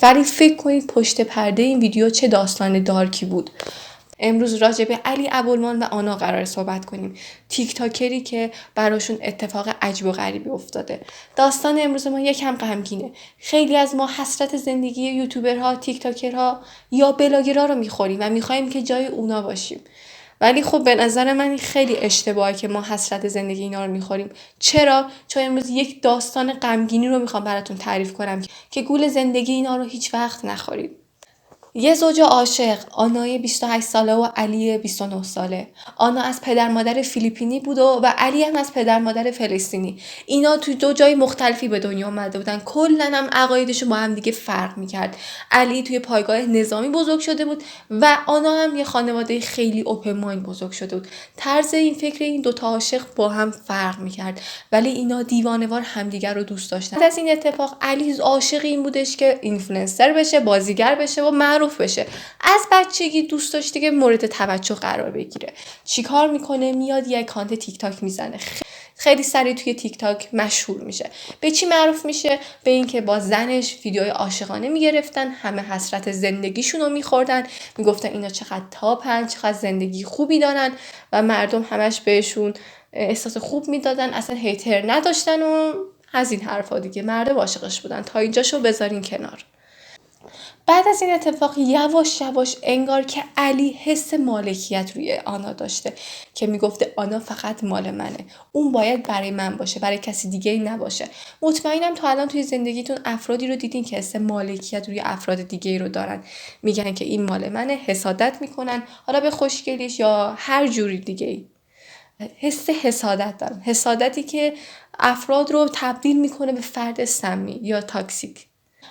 ولی فکر کنید پشت پرده این ویدیو چه داستان دارکی بود. امروز راجع به علی ابوالمال و آنا قرار صحبت کنیم. تیک تاکری که براشون اتفاق عجیب و غریبی افتاده. داستان امروز ما یکم غمگینه. خیلی از ما حسرت زندگی یوتیوبرها، تیک تاکرها یا بلاگرها رو میخوریم و میخوایم که جای اونا باشیم. ولی خب به نظر من این خیلی اشتباهه که ما حسرت زندگی اینا رو میخوریم. چرا؟ چون امروز یک داستان غمگینی رو میخوام براتون تعریف کنم که گول زندگی اینا رو هیچ وقت نخورید. یه زوج عاشق، آنای 28 ساله و علی 29 ساله. آنا از پدر مادر فیلیپینی بود و علی هم از پدر مادر فلسطینی. اینا توی دو جای مختلفی به دنیا اومده بودن. کلاً هم عقایدشون با هم دیگه فرق میکرد. علی توی پایگاه نظامی بزرگ شده بود و آنا هم یه خانواده خیلی اوپن مایند بزرگ شده بود. طرز این فکر این دوتا عاشق با هم فرق میکرد، ولی اینا دیوانه‌وار همدیگر رو دوست داشتن. از این اتفاق علی عاشق این بودش که اینفلوئنسر بشه، بازیگر بشه و معروف بشه. از بچگی دوست داشته که مورد توجه قرار بگیره. چیکار میکنه؟ میاد یک اکانت تیک تاک میزنه. خیلی سریع توی تیک تاک مشهور میشه. به چی معروف میشه؟ به اینکه با زنش ویدیوهای عاشقانه میگرفتن، همه حسرت زندگیشون رو میخوردن، میگفتن اینا چقدر تاپن، چقدر زندگی خوبی دارن و مردم همش بهشون احساس خوب میدادن، اصلا هیتر نداشتن و از این حرفا دیگه. مردم عاشقش بودن. تا اینجاشو بذارین کنار. بعد از این اتفاق یواش یواش انگار که علی حس مالکیت روی آنا داشته که میگفته آنا فقط مال منه، اون باید برای من باشه، برای کسی دیگه ای نباشه. مطمئنم تا الان توی زندگیتون افرادی رو دیدین که حس مالکیت روی افراد دیگه ای رو دارن، میگن که این مال منه، حسادت میکنن، حالا به خوشگلیش یا هر جوری دیگه ای. حس حسادت دارن، حسادتی که افراد رو تبدیل میکنه به فرد سمی یا تاکسیک.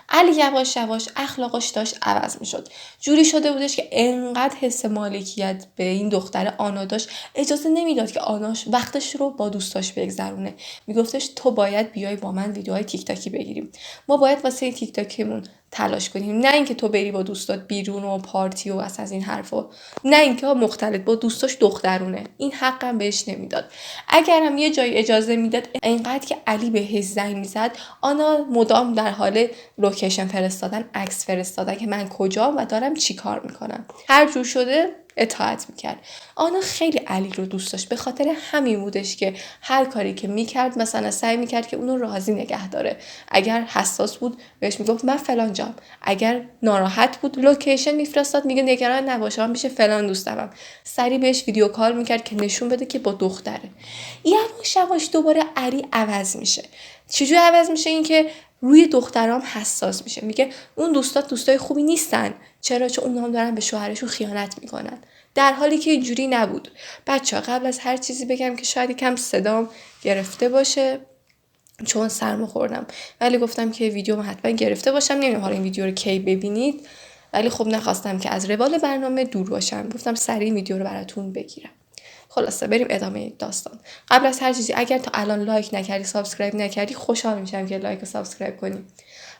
علی یواش یواش اخلاقش داشت عوض میشد. جوری شده بودش که انقدر حس مالکیت به این دختر آنا داشت، اجازه نمیداد که آناش وقتش رو با دوستاش بگذرونه. میگفتش تو باید بیای با من ویدیوهای تیک تاکی بگیریم. ما باید واسه تیک تاکمون تلاش کنیم، نه اینکه تو بری با دوستات بیرون و پارتی و از این حرفا، نه اینکه مختلط با دوستاش دخترونه. این حقم بهش نمیداد. اگرم یه جای اجازه میداد، انقدر که علی بهش زنگ میزد، آنا مدام در حال لوکیشن فرستادن، عکس فرستادن که من کجام و دارم چی کار میکنم. هر جور شده اطاعت میکرد. آنا خیلی علی رو دوست داشت، به خاطر همین بودش که هر کاری که میکرد مثلا سعی میکرد که اونو راضی نگه داره. اگر حساس بود بهش میگفت من فلان جام، اگر ناراحت بود لوکیشن میفرستاد، میگه نگران نباش من میشه فلان دوستم. سری بهش ویدیو کال میکرد که نشون بده که با دختره. یواش یواش دوباره علی عوض میشه. چجوری عوض میشه؟ این که روی دخترام حساس میشه. میگه اون دوستای خوبی نیستن. چرا؟ چون اونها هم دارن به شوهرشون خیانت میکنن. در حالی که اینجوری نبود. بچه‌ها قبل از هر چیزی بگم که شاید یکم صدام گرفته باشه چون سرما خوردم، ولی گفتم که ویدیوم حتما گرفته باشم. نمیدونم حالا این ویدیو رو کی ببینید، ولی خب نخواستم که از روال برنامه دور باشم، گفتم سریع ویدیو رو براتون بگیرم. خلاصه بریم ادامه داستان. قبل از هر چیزی اگر تا الان لایک نکردی، سابسکرایب نکردی، خوشحال میشم که لایک و سابسکرایب کنی.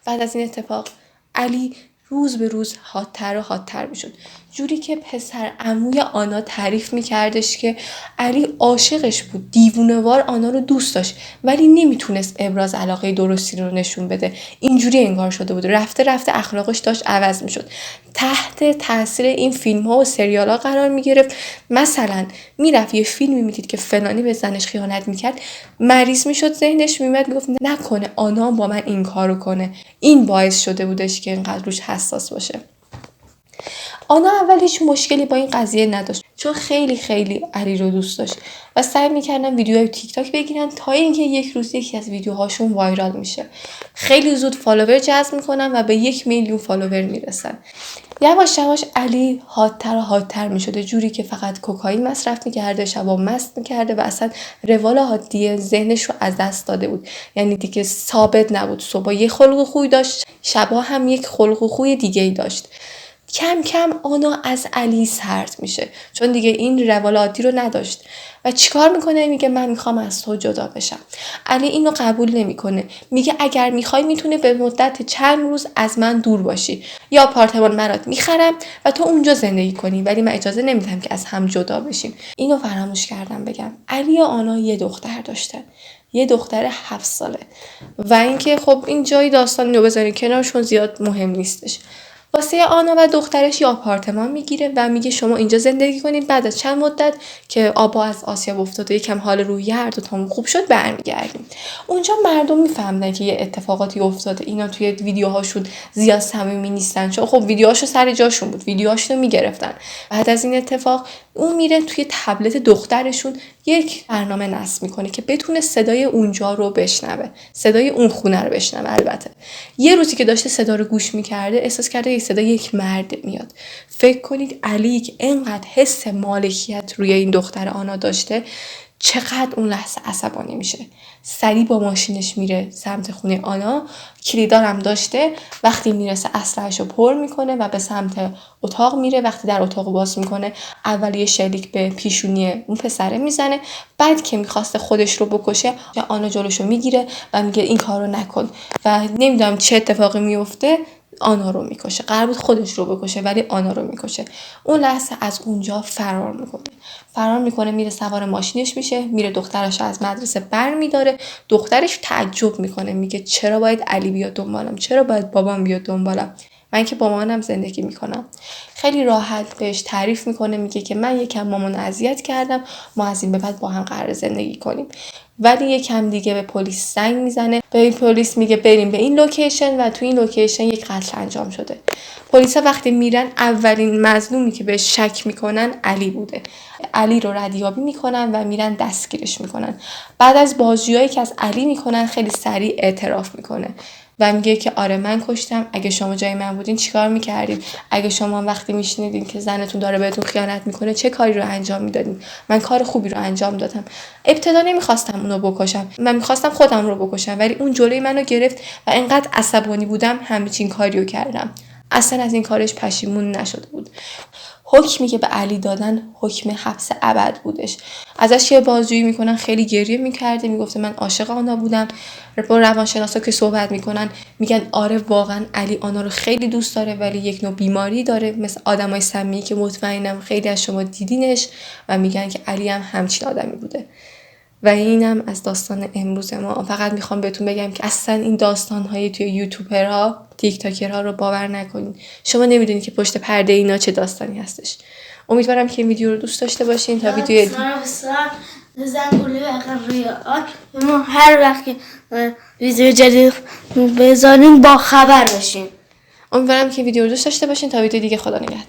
بعد از این اتفاق علی روز به روز حادتر و حادتر میشد. جوری که پسر عموی آنا تعریف میکردش که علی عاشقش بود، دیوونه‌وار آنا رو دوست داشت، ولی نمیتونست ابراز علاقه درستی رو نشون بده. اینجوری انگار شده بود. رفته رفته اخلاقش داشت عوض میشد. تحت تاثیر این فیلم ها و سریال ها قرار میگرفت. مثلا میرفت یه فیلمی میدید که فلانی به زنش خیانت میکرد، مریض میشد، ذهنش میمد میگفت نکنه آنا با من این کارو کنه. این باعث شده بودش که اینقدر روش حساس باشه. آنا اول هیچ مشکلی با این قضیه نداشت، چون خیلی خیلی علی رو دوست داشت و سعی میکردن ویدیوهای تیک تاک بگیرن تا اینکه یک روز یکی از ویدیوهاشون وایرال میشه. خیلی زود فالوور جذب میکنن و به 1 میلیون فالوور میرسن. یواش یواش علی حادتر و حادتر میشده، جوری که فقط کوکائین مصرف میکرده، شبا مست میکرده و اصلا روال عادی ذهنش رو از دست داده بود. یعنی دیگه ثابت نبود. صبح یه خلق و خوی داشت، شبا هم یک خلق و خوی دیگه ای داشت. کم کم آنا از علی سرد میشه، چون دیگه این روال عادی رو نداشت و چیکار میکنه؟ میگه من میخوام از تو جدا بشم. علی اینو قبول نمیکنه. میگه اگر میخوای میتونه به مدت چند روز از من دور باشی، یا آپارتمان برات میخرم و تو اونجا زندگی کنی، ولی من اجازه نمیدم که از هم جدا بشیم. اینو فراموش کردم بگم، علی و آنا یه دختر داشتن. یه دختر 7 ساله. و اینکه خب این جای داستان رو بذارین کنارشون زیاد مهم نیستش. واسه آنا و دخترش یه آپارتمان میگیره و میگه شما اینجا زندگی کنید، بعد از چند مدت که آبا از آسیاب افتاد و یکم حال روحی هر دوتامون خوب شد برمیگردیم. اونجا مردم میفهمن که یه اتفاقاتی افتاده. اینا توی ویدیوهاشون زیاد صمیمی نیستن، چون خب ویدیوهاشو سر جاشون بود، ویدیوهاشو میگرفتن. بعد از این اتفاق اون میره توی تبلت دخترشون یک برنامه نصب میکنه که بتونه صدای اونجا رو بشنوه، صدای اون خونه رو بشنوه. البته یه روزی که داشته صدا رو گوش میکرده احساس کرده یک صدای یک مرد میاد. فکر کنید علی که اینقدر حس مالکیت روی این دختر آنا داشته چقدر اون لحظه عصبانی میشه. سریع با ماشینش میره سمت خونه آنا، کلیدارم داشته. وقتی میرسه اسلحه‌اش رو پر میکنه و به سمت اتاق میره. وقتی در اتاق باز میکنه اول یه شلیک به پیشونی اون پسره میزنه. بعد که میخواسته خودش رو بکشه آنا جلوشو میگیره و میگه این کارو نکن و نمیدونم چه اتفاقی میفته، آنا رو میکشه. قرار بود خودش رو بکشه ولی آنا رو میکشه. اون لحظه از اونجا فرار میکنه میره سوار ماشینش میشه، میره دخترش از مدرسه برمیداره. دخترش تعجب میکنه، میگه چرا باید علی بیاد دنبالم، چرا باید بابام بیاد دنبالم، من که با مامانم زندگی میکنم. خیلی راحت بهش تعریف میکنه، میگه که من یکم مامان اذیت کردم، ما از این به بعد با هم قرار زندگی کنیم. ولی یکم دیگه به پلیس زنگ میزنه، به این پلیس میگه بریم به این لوکیشن و تو این لوکیشن یک قتل انجام شده. پلیسا وقتی میرن اولین مظلومی که بهش شک میکنن علی بوده. علی رو ردیابی میکنن و میرن دستگیرش میکنن. بعد از بازجویی که از علی میکنن خیلی سریع اعتراف میکنه و میگه که آره من کشتم، اگه شما جای من بودین چیکار میکردین؟ اگه شما وقتی میشنیدین که زنتون داره بهتون خیانت میکنه چه کاری رو انجام میدادین؟ من کار خوبی رو انجام دادم. ابتدا نمیخواستم اونو بکشم، من میخواستم خودم رو بکشم، ولی اون جلوی منو گرفت و انقدر عصبانی بودم همچین کاریو کردم. اصلا از این کارش پشیمون نشده بود. حکمی که به علی دادن حکم حبس ابد بودش. ازش یه بازجویی میکنن، خیلی گریه میکرده، میگفته من عاشق آنا بودم. با روانشناسا که صحبت میکنن میگن آره واقعا علی آنا رو خیلی دوست داره ولی یک نوع بیماری داره مثل آدمای سمی که مطمئنم خیلی از شما دیدینش و میگن که علی هم همچین آدمی بوده. و اینم از داستان امروز ما. فقط میخوام بهتون بگم که اصلا این داستان‌های توی یوتیوبرها، تیک تاکرها رو باور نکنین. شما نمیدونید که پشت پرده اینا چه داستانی هستش. امیدوارم که این ویدیو رو دوست داشته باشین. تا ویدیو ما هر وقت که ویدیو جدید بذاریم با خبر باشین. امیدوارم که ویدیو رو دوست داشته باشین. تا ویدیو دیگه، خدا نگهدار.